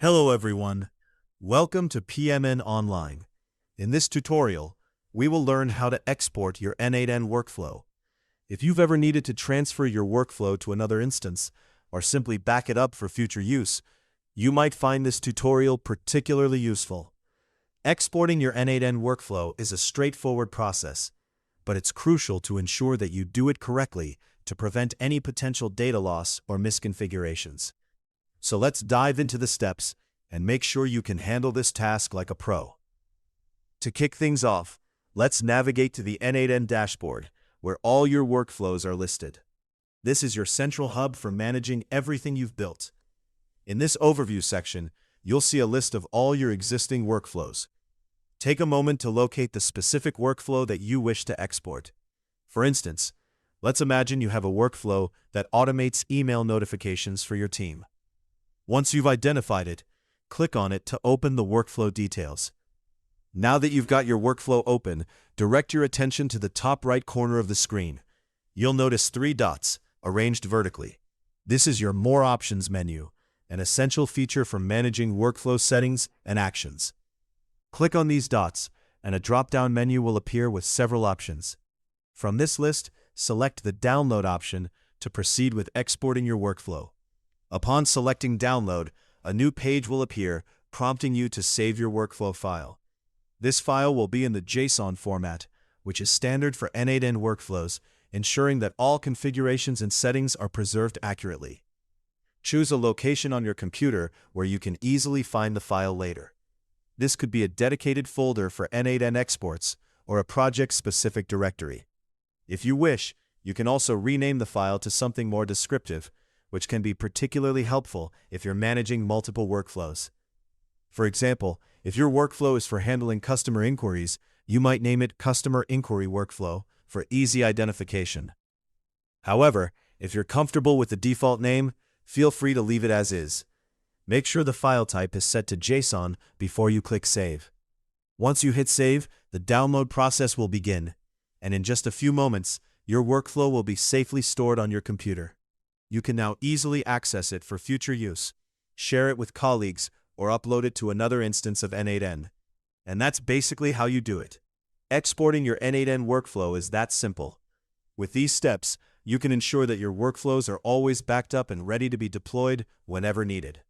Hello everyone, welcome to PMN Online. In this tutorial, we will learn how to export your n8n workflow. If you've ever needed to transfer your workflow to another instance, or simply back it up for future use, you might find this tutorial particularly useful. Exporting your n8n workflow is a straightforward process, but it's crucial to ensure that you do it correctly to prevent any potential data loss or misconfigurations. So let's dive into the steps and make sure you can handle this task like a pro. To kick things off, let's navigate to the n8n dashboard, where all your workflows are listed. This is your central hub for managing everything you've built. In this overview section, you'll see a list of all your existing workflows. Take a moment to locate the specific workflow that you wish to export. For instance, let's imagine you have a workflow that automates email notifications for your team. Once you've identified it, click on it to open the workflow details. Now that you've got your workflow open, direct your attention to the top right corner of the screen. You'll notice 3 dots, arranged vertically. This is your More Options menu, an essential feature for managing workflow settings and actions. Click on these dots, and a drop-down menu will appear with several options. From this list, select the Download option to proceed with exporting your workflow. Upon selecting Download, a new page will appear, prompting you to save your workflow file. This file will be in the JSON format, which is standard for n8n workflows, ensuring that all configurations and settings are preserved accurately. Choose a location on your computer where you can easily find the file later. This could be a dedicated folder for n8n exports or a project-specific directory. If you wish, you can also rename the file to something more descriptive, which can be particularly helpful if you're managing multiple workflows. For example, if your workflow is for handling customer inquiries, you might name it Customer Inquiry Workflow for easy identification. However, if you're comfortable with the default name, feel free to leave it as is. Make sure the file type is set to JSON before you click Save. Once you hit Save, the download process will begin, and in just a few moments, your workflow will be safely stored on your computer. You can now easily access it for future use, share it with colleagues, or upload it to another instance of n8n. And that's basically how you do it. Exporting your n8n workflow is that simple. With these steps, you can ensure that your workflows are always backed up and ready to be deployed whenever needed.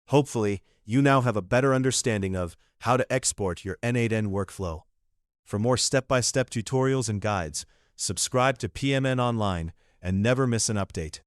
Hopefully, you now have a better understanding of how to export your n8n workflow. For more step-by-step tutorials and guides, subscribe to PMN Online and never miss an update.